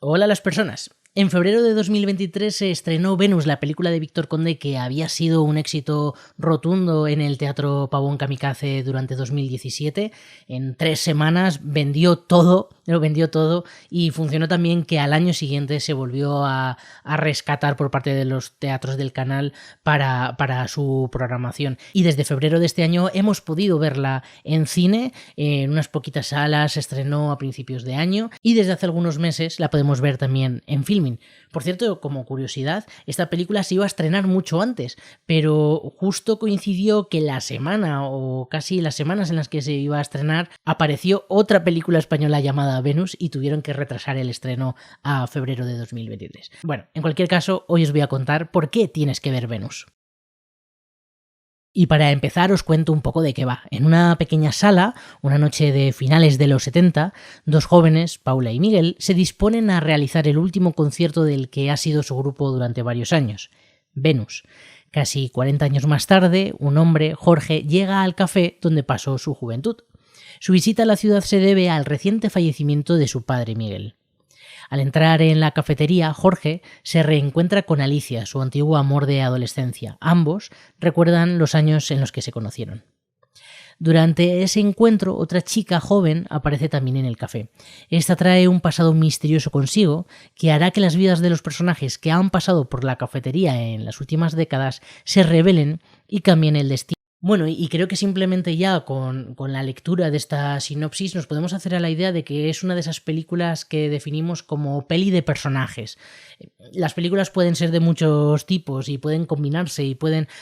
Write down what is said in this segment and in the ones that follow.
Hola a las personas. En febrero de 2023 se estrenó Venus, la película de Víctor Conde que había sido un éxito rotundo en el Teatro Pavón Kamikaze durante 2017. En 3 semanas lo vendió todo y funcionó también que al año siguiente se volvió a rescatar por parte de los teatros del canal para su programación. Y desde febrero de este año hemos podido verla en cine, en unas poquitas salas, se estrenó a principios de año y desde hace algunos meses la podemos ver también en Filmin. Por cierto, como curiosidad, esta película se iba a estrenar mucho antes, pero justo coincidió que la semana o casi las semanas en las que se iba a estrenar apareció otra película española llamada Venus y tuvieron que retrasar el estreno a febrero de 2023. Bueno, en cualquier caso, hoy os voy a contar por qué tienes que ver Venus. Y para empezar os cuento un poco de qué va. En una pequeña sala, una noche de finales de los 70, dos jóvenes, Paula y Miguel, se disponen a realizar el último concierto del que ha sido su grupo durante varios años, Venus. Casi 40 años más tarde, un hombre, Jorge, llega al café donde pasó su juventud. Su visita a la ciudad se debe al reciente fallecimiento de su padre Miguel. Al entrar en la cafetería, Jorge se reencuentra con Alicia, su antiguo amor de adolescencia. Ambos recuerdan los años en los que se conocieron. Durante ese encuentro, otra chica joven aparece también en el café. Esta trae un pasado misterioso consigo que hará que las vidas de los personajes que han pasado por la cafetería en las últimas décadas se revelen y cambien el destino. Bueno, y creo que simplemente ya con la lectura de esta sinopsis nos podemos hacer a la idea de que es una de esas películas que definimos como peli de personajes. Las películas pueden ser de muchos tipos y pueden combinarse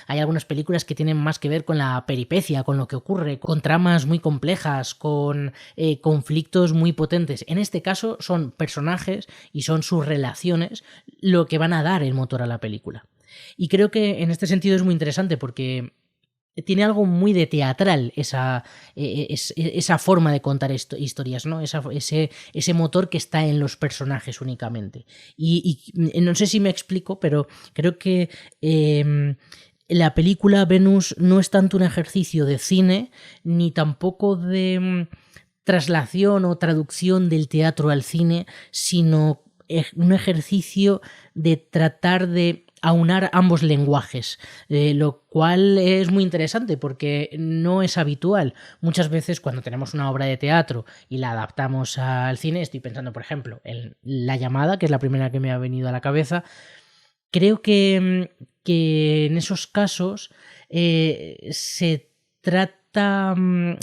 hay algunas películas que tienen más que ver con la peripecia, con lo que ocurre, con tramas muy complejas, con conflictos muy potentes. En este caso son personajes y son sus relaciones lo que van a dar el motor a la película. Y creo que en este sentido es muy interesante porque tiene algo muy de teatral esa forma de contar historias, ¿no? Ese motor que está en los personajes únicamente. Y no sé si me explico, pero creo que la película Venus no es tanto un ejercicio de cine, ni tampoco de traslación o traducción del teatro al cine, sino un ejercicio de tratar de aunar ambos lenguajes, lo cual es muy interesante porque no es habitual. Muchas veces cuando tenemos una obra de teatro y la adaptamos al cine, estoy pensando por ejemplo en La llamada, que es la primera que me ha venido a la cabeza, creo que en esos casos se trata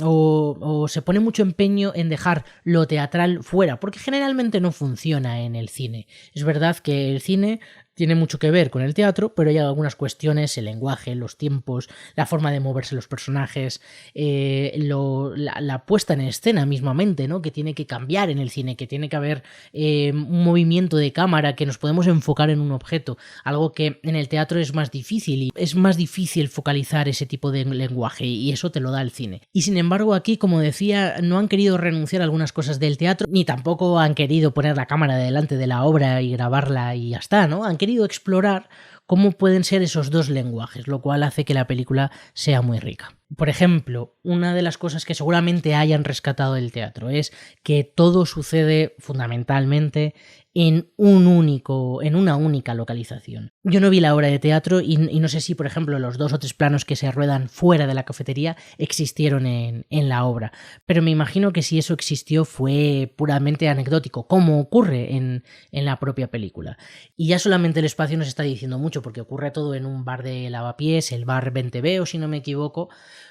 o se pone mucho empeño en dejar lo teatral fuera, porque generalmente no funciona en el cine. Es verdad que el cine tiene mucho que ver con el teatro, pero hay algunas cuestiones, el lenguaje, los tiempos, la forma de moverse los personajes, la puesta en escena mismamente, ¿no? Que tiene que cambiar en el cine, que tiene que haber un movimiento de cámara, que nos podemos enfocar en un objeto, algo que en el teatro es más difícil y es más difícil focalizar ese tipo de lenguaje y eso te lo da el cine. Y sin embargo aquí, como decía, no han querido renunciar a algunas cosas del teatro, ni tampoco han querido poner la cámara delante de la obra y grabarla y ya está, ¿no? Han querido explorar cómo pueden ser esos dos lenguajes, lo cual hace que la película sea muy rica. Por ejemplo, una de las cosas que seguramente hayan rescatado del teatro es que todo sucede fundamentalmente en una única localización. Yo no vi la obra de teatro y no sé si, por ejemplo, los 2 o 3 planos que se ruedan fuera de la cafetería existieron en la obra, pero me imagino que si eso existió fue puramente anecdótico, como ocurre en la propia película. Y ya solamente el espacio nos está diciendo mucho, porque ocurre todo en un bar de lavapiés, el bar 20B, o si no me equivoco,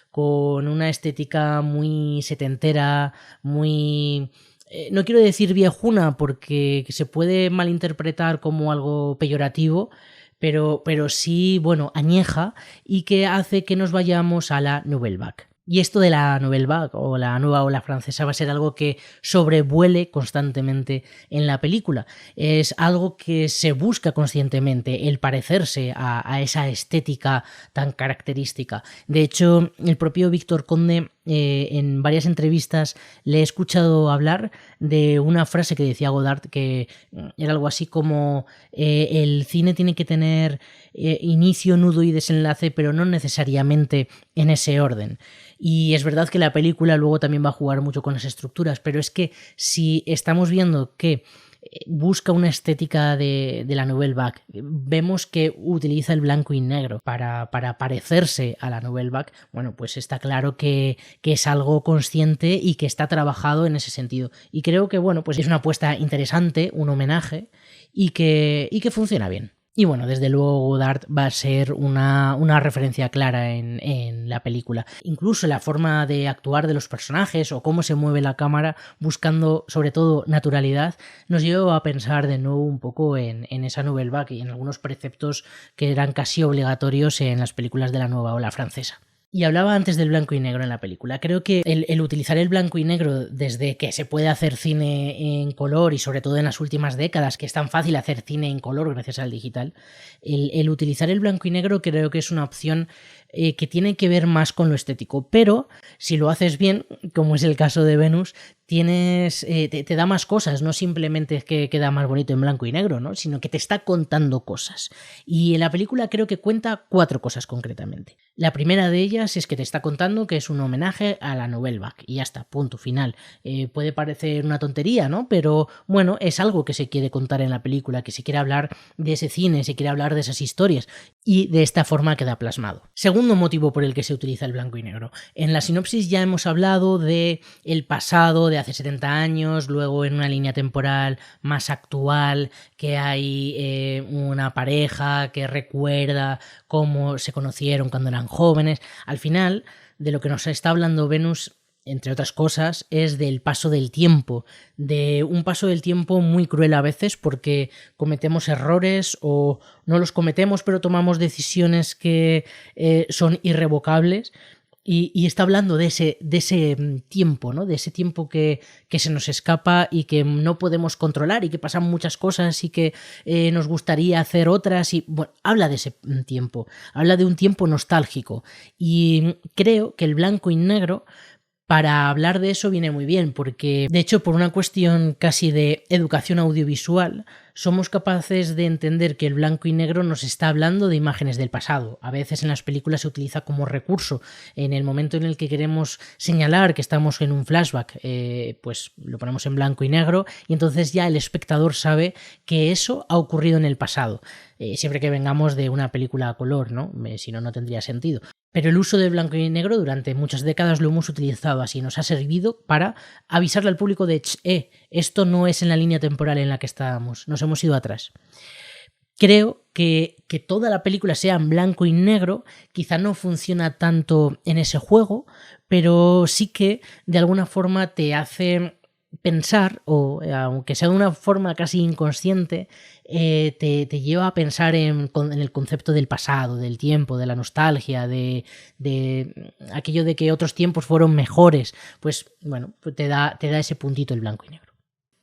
con una estética muy setentera, muy... no quiero decir viejuna porque se puede malinterpretar como algo peyorativo, pero sí, bueno, añeja y que hace que nos vayamos a la Nouvelle Vague. Y esto de la Nouvelle Vague o la nueva ola francesa va a ser algo que sobrevuele constantemente en la película. Es algo que se busca conscientemente, el parecerse a esa estética tan característica. De hecho, el propio Víctor Conde en varias entrevistas le he escuchado hablar de una frase que decía Godard que era algo así como el cine tiene que tener inicio, nudo y desenlace, pero no necesariamente en ese orden. Y es verdad que la película luego también va a jugar mucho con las estructuras, pero es que si estamos viendo que busca una estética de la Nouvelle Vague. Vemos que utiliza el blanco y negro para parecerse a la Nouvelle Vague. Bueno, pues está claro que es algo consciente y que está trabajado en ese sentido. Y creo que, bueno, pues es una apuesta interesante, un homenaje, y que funciona bien. Y bueno, desde luego Godard va a ser una referencia clara en la película. Incluso la forma de actuar de los personajes o cómo se mueve la cámara, buscando sobre todo naturalidad, nos lleva a pensar de nuevo un poco en esa Nouvelle Vague y en algunos preceptos que eran casi obligatorios en las películas de la nueva ola francesa. Y hablaba antes del blanco y negro en la película. Creo que el utilizar el blanco y negro desde que se puede hacer cine en color y sobre todo en las últimas décadas, que es tan fácil hacer cine en color gracias al digital, el utilizar el blanco y negro creo que es una opción que tiene que ver más con lo estético. Pero si lo haces bien, como es el caso de Venus, te da más cosas, no simplemente es que queda más bonito en blanco y negro, ¿no? Sino que te está contando cosas. Y en la película creo que cuenta 4 cosas concretamente. La primera de ellas es que te está contando que es un homenaje a la Nouvelle Vague y ya está, punto final. Puede parecer una tontería, ¿no? Pero bueno, es algo que se quiere contar en la película, que se quiere hablar de ese cine, se quiere hablar de esas historias y de esta forma queda plasmado. Segundo motivo por el que se utiliza el blanco y negro. En la sinopsis ya hemos hablado de el pasado de hace 70 años, luego en una línea temporal más actual que hay una pareja que recuerda cómo se conocieron cuando eran jóvenes. Al final, de lo que nos está hablando Venus, entre otras cosas, es del paso del tiempo, de un paso del tiempo muy cruel a veces porque cometemos errores o no los cometemos pero tomamos decisiones que son irrevocables. Y está hablando de ese tiempo, ¿no? De ese tiempo que se nos escapa y que no podemos controlar y que pasan muchas cosas y que nos gustaría hacer otras. Y bueno, habla de ese tiempo, habla de un tiempo nostálgico. Y creo que el blanco y negro para hablar de eso viene muy bien, porque de hecho por una cuestión casi de educación audiovisual somos capaces de entender que el blanco y negro nos está hablando de imágenes del pasado. A veces en las películas se utiliza como recurso. En el momento en el que queremos señalar que estamos en un flashback, pues lo ponemos en blanco y negro y entonces ya el espectador sabe que eso ha ocurrido en el pasado. Siempre que vengamos de una película a color, ¿no? Si no, no tendría sentido. Pero el uso del blanco y negro durante muchas décadas lo hemos utilizado así, nos ha servido para avisarle al público de esto no es en la línea temporal en la que estábamos, nos hemos ido atrás. Creo que toda la película sea en blanco y negro quizá no funciona tanto en ese juego, pero sí que de alguna forma te hace pensar, o aunque sea de una forma casi inconsciente, te lleva a pensar en el concepto del pasado, del tiempo, de la nostalgia, de aquello de que otros tiempos fueron mejores. Pues bueno, te da ese puntito el blanco y negro.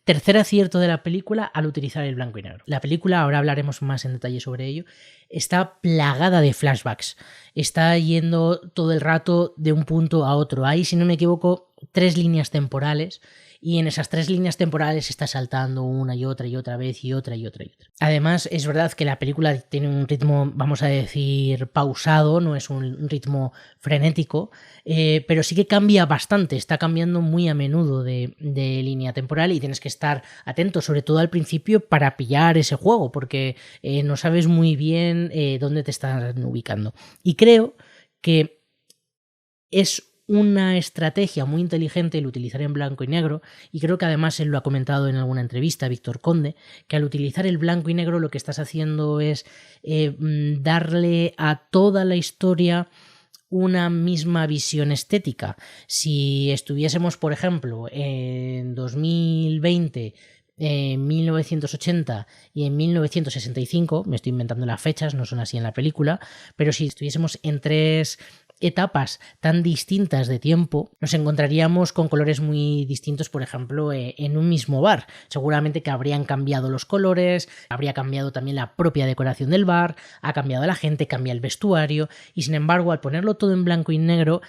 Tercer acierto de la película al utilizar el blanco y negro. La película, ahora hablaremos más en detalle sobre ello, está plagada de flashbacks. Está yendo todo el rato de un punto a otro. Hay, si no me equivoco, 3 líneas temporales y en esas 3 líneas temporales está saltando una y otra vez y otra y otra y otra. Además, es verdad que la película tiene un ritmo, vamos a decir, pausado, no es un ritmo frenético, pero sí que cambia bastante, está cambiando muy a menudo de línea temporal y tienes que estar atento, sobre todo al principio, para pillar ese juego, porque no sabes muy bien dónde te están ubicando. Y creo que es una estrategia muy inteligente el utilizar en blanco y negro, y creo que además él lo ha comentado en alguna entrevista, Víctor Conde, que al utilizar el blanco y negro lo que estás haciendo es darle a toda la historia una misma visión estética. Si estuviésemos, por ejemplo, en 2020, en 1980 y en 1965, me estoy inventando las fechas, no son así en la película, pero si estuviésemos en 3 etapas tan distintas de tiempo, nos encontraríamos con colores muy distintos, por ejemplo, en un mismo bar. Seguramente que habrían cambiado los colores, habría cambiado también la propia decoración del bar, ha cambiado la gente, cambia el vestuario, y sin embargo, al ponerlo todo en blanco y negro,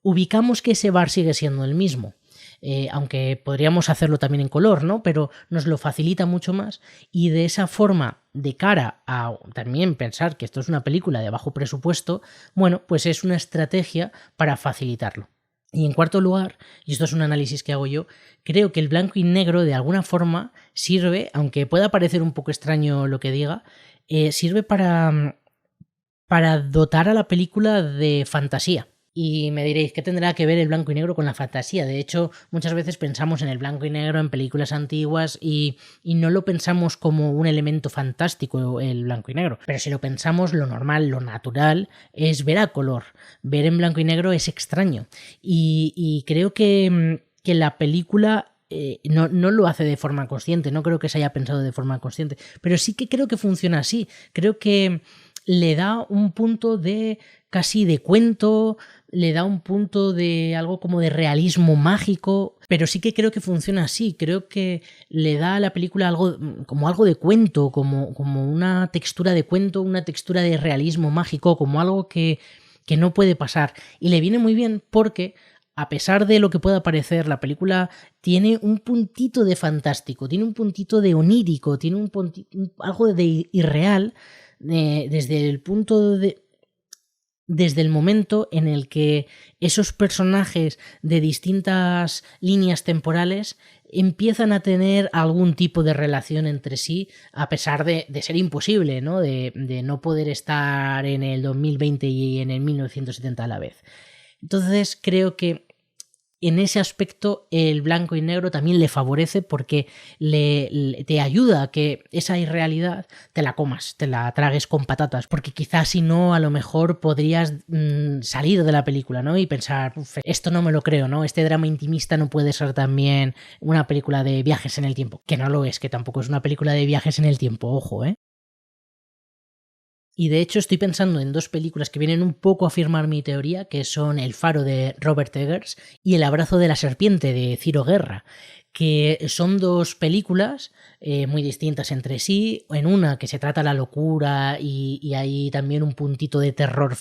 ubicamos que ese bar sigue siendo el mismo. Aunque podríamos hacerlo también en color, ¿no? Pero nos lo facilita mucho más y de esa forma, de cara a también pensar que esto es una película de bajo presupuesto, bueno, pues es una estrategia para facilitarlo. Y en cuarto lugar, y esto es un análisis que hago yo, creo que el blanco y negro de alguna forma sirve, aunque pueda parecer un poco extraño lo que diga, sirve para dotar a la película de fantasía. Y me diréis, ¿qué tendrá que ver el blanco y negro con la fantasía? De hecho, muchas veces pensamos en el blanco y negro en películas antiguas y no lo pensamos como un elemento fantástico el blanco y negro. Pero si lo pensamos, lo normal, lo natural, es ver a color. Ver en blanco y negro es extraño. Y creo que la película no lo hace de forma consciente, no creo que se haya pensado de forma consciente, pero sí que creo que funciona así. Creo que le da un punto de casi de cuento, le da un punto de algo como de realismo mágico, pero sí que creo que funciona así. Creo que le da a la película algo como algo de cuento, como una textura de cuento, una textura de realismo mágico, como algo que no puede pasar. Y le viene muy bien porque, a pesar de lo que pueda parecer, la película tiene un puntito de fantástico, tiene un puntito de onírico, tiene algo de irreal, desde el punto de... Desde el momento en el que esos personajes de distintas líneas temporales empiezan a tener algún tipo de relación entre sí, a pesar de ser imposible, ¿no? De no poder estar en el 2020 y en el 1970 a la vez. Entonces creo que en ese aspecto el blanco y negro también le favorece porque te ayuda a que esa irrealidad te la comas, te la tragues con patatas, porque quizás si no a lo mejor podrías salir de la película, ¿no? Y pensar, esto no me lo creo, ¿no? Este drama intimista no puede ser también una película de viajes en el tiempo, que no lo es, que tampoco es una película de viajes en el tiempo, ojo, ¿eh? Y de hecho estoy pensando en dos películas que vienen un poco a afirmar mi teoría, que son El faro de Robert Eggers y El abrazo de la serpiente de Ciro Guerra, que son dos películas muy distintas entre sí. En una que se trata la locura y hay también un puntito de terror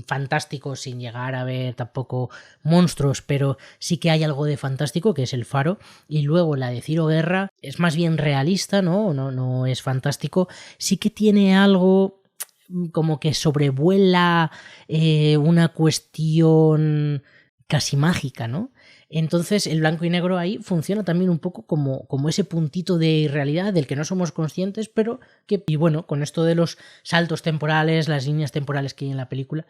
fantástico sin llegar a ver tampoco monstruos, pero sí que hay algo de fantástico, que es El faro. Y luego la de Ciro Guerra es más bien realista, no es fantástico, sí que tiene algo como que sobrevuela una cuestión casi mágica, ¿no? Entonces el blanco y negro ahí funciona también un poco como ese puntito de irrealidad del que no somos conscientes, pero que, y bueno, con esto de los saltos temporales, las líneas temporales que hay en la película,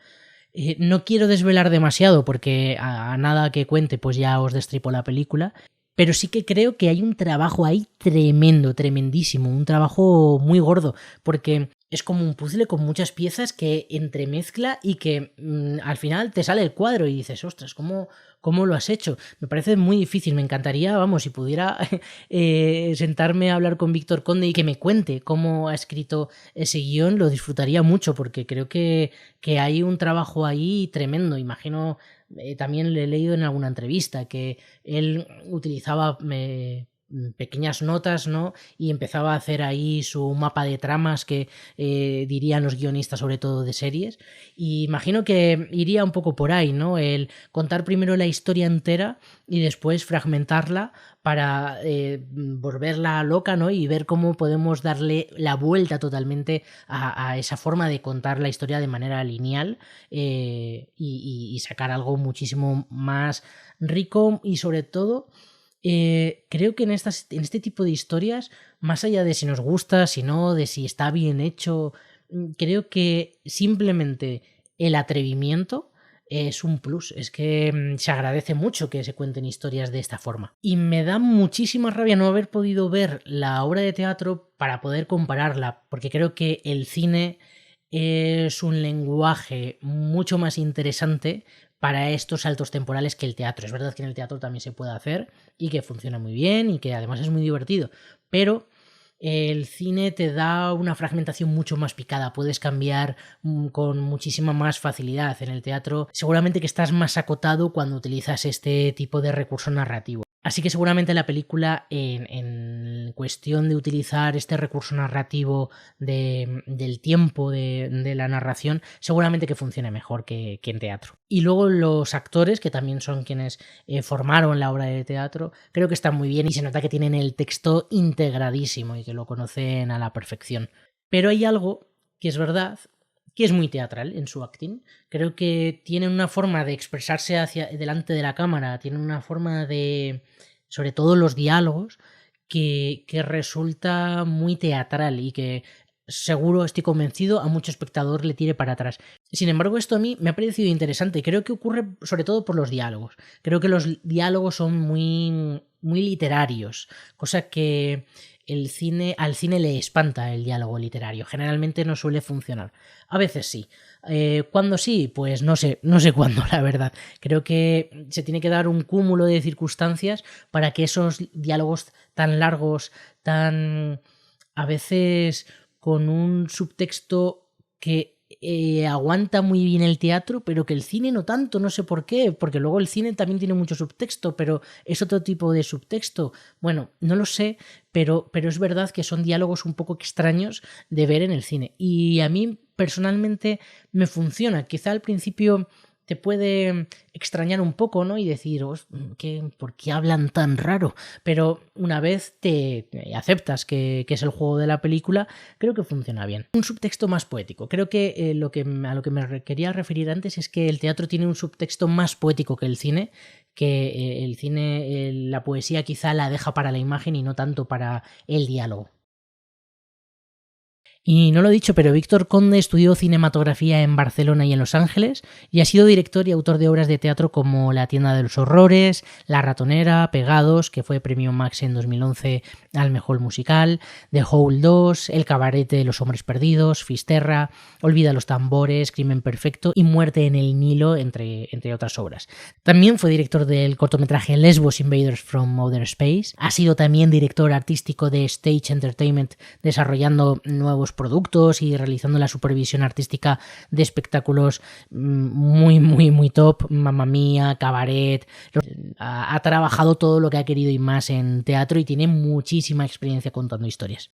no quiero desvelar demasiado porque a nada que cuente pues ya os destripo la película, pero sí que creo que hay un trabajo ahí tremendo, tremendísimo, un trabajo muy gordo, porque es como un puzzle con muchas piezas que entremezcla y que al final te sale el cuadro y dices, ostras, ¿cómo lo has hecho? Me parece muy difícil, me encantaría, vamos, si pudiera sentarme a hablar con Víctor Conde y que me cuente cómo ha escrito ese guión, lo disfrutaría mucho porque creo que hay un trabajo ahí tremendo. Imagino, también le he leído en alguna entrevista que él utilizaba pequeñas notas, ¿no? Y empezaba a hacer ahí su mapa de tramas que dirían los guionistas, sobre todo de series. Y imagino que iría un poco por ahí, ¿no? El contar primero la historia entera y después fragmentarla para volverla loca, ¿no? Y ver cómo podemos darle la vuelta totalmente a esa forma de contar la historia de manera lineal, y sacar algo muchísimo más rico y sobre todo creo que en este tipo de historias, más allá de si nos gusta, si no, de si está bien hecho, creo que simplemente el atrevimiento es un plus. Es que se agradece mucho que se cuenten historias de esta forma. Y me da muchísima rabia no haber podido ver la obra de teatro para poder compararla, porque creo que el cine es un lenguaje mucho más interesante para estos saltos temporales que el teatro. Es verdad que en el teatro también se puede hacer y que funciona muy bien y que además es muy divertido, pero el cine te da una fragmentación mucho más picada, puedes cambiar con muchísima más facilidad. En el teatro seguramente que estás más acotado cuando utilizas este tipo de recurso narrativo. Así que seguramente la película, en cuestión de utilizar este recurso narrativo del tiempo de la narración, seguramente que funcione mejor que en teatro. Y luego los actores, que también son quienes formaron la obra de teatro, creo que están muy bien y se nota que tienen el texto integradísimo y que lo conocen a la perfección. Pero hay algo que es verdad, que es muy teatral en su acting. Creo que tiene una forma de expresarse hacia delante de la cámara, tiene una forma de, sobre todo los diálogos, que resulta muy teatral y que seguro, estoy convencido, a mucho espectador le tire para atrás. Sin embargo, esto a mí me ha parecido interesante. Creo que ocurre sobre todo por los diálogos. Creo que los diálogos son muy literarios, cosa que al cine le espanta el diálogo literario. Generalmente no suele funcionar. A veces sí. ¿Cuándo sí? Pues no sé cuándo, la verdad. Creo que se tiene que dar un cúmulo de circunstancias para que esos diálogos tan largos, tan a veces con un subtexto que aguanta muy bien el teatro, pero que el cine no tanto, no sé por qué, porque luego el cine también tiene mucho subtexto, pero es otro tipo de subtexto. Bueno, no lo sé, pero es verdad que son diálogos un poco extraños de ver en el cine. Y a mí personalmente me funciona. Quizá al principio te puede extrañar un poco, ¿no? Y decir, ¿por qué hablan tan raro? Pero una vez te aceptas que es el juego de la película, creo que funciona bien. Un subtexto más poético. Creo que, a lo que me quería referir antes es que el teatro tiene un subtexto más poético que el cine, que el cine, la poesía quizá la deja para la imagen y no tanto para el diálogo. Y no lo he dicho, pero Víctor Conde estudió cinematografía en Barcelona y en Los Ángeles y ha sido director y autor de obras de teatro como La tienda de los horrores, La ratonera, Pegados, que fue premio Max en 2011 al mejor musical, The Hole 2, El cabaret de los hombres perdidos, Fisterra, Olvida los tambores, Crimen perfecto y Muerte en el Nilo, entre otras obras. También fue director del cortometraje Lesbos Invaders from Outer Space. Ha sido también director artístico de Stage Entertainment, desarrollando nuevos productos y realizando la supervisión artística de espectáculos muy top, Mamma Mía, Cabaret. Ha trabajado todo lo que ha querido y más en teatro y tiene muchísima experiencia contando historias.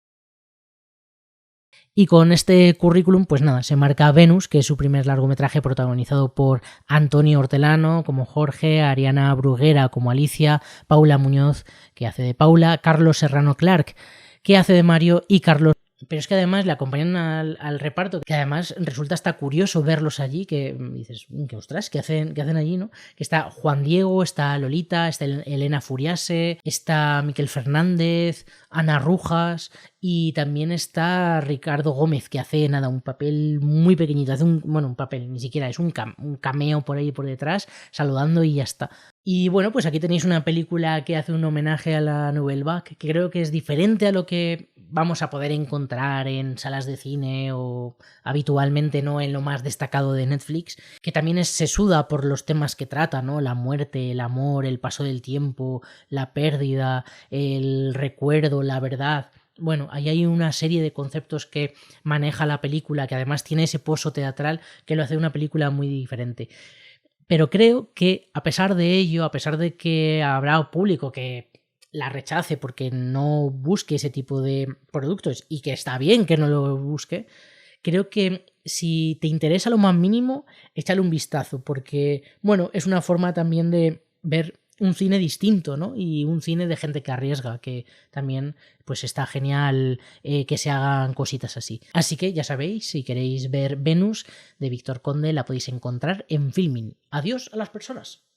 Y con este currículum, pues nada, se marca Venus, que es su primer largometraje protagonizado por Antonio Hortelano como Jorge, Ariana Bruguera como Alicia, Paula Muñoz, que hace de Paula, Carlos Serrano Clark, que hace de Mario, y Carlos. Pero es que además le acompañan al reparto, que además resulta hasta curioso verlos allí, que dices, que ostras, ¿qué hacen allí, no? Que está Juan Diego, está Lolita, está Elena Furiase, está Miquel Fernández, Ana Rujas y también está Ricardo Gómez, que hace nada, un papel muy pequeñito, hace un papel, ni siquiera es un cameo por ahí por detrás, saludando y ya está. Y bueno, pues aquí tenéis una película que hace un homenaje a la Nouvelle Vague, que creo que es diferente a lo que vamos a poder encontrar en salas de cine o habitualmente no en lo más destacado de Netflix, que también es sesuda por los temas que trata, ¿no? La muerte, el amor, el paso del tiempo, la pérdida, el recuerdo, la verdad. Bueno, ahí hay una serie de conceptos que maneja la película, que además tiene ese pozo teatral que lo hace una película muy diferente. Pero creo que a pesar de ello, a pesar de que habrá público que la rechace porque no busque ese tipo de productos y que está bien que no lo busque, creo que si te interesa lo más mínimo, échale un vistazo porque, bueno, es una forma también de ver un cine distinto, ¿no? Y un cine de gente que arriesga, que también pues está genial que se hagan cositas así. Así que ya sabéis, si queréis ver Venus de Víctor Conde, la podéis encontrar en Filmin. Adiós a las personas.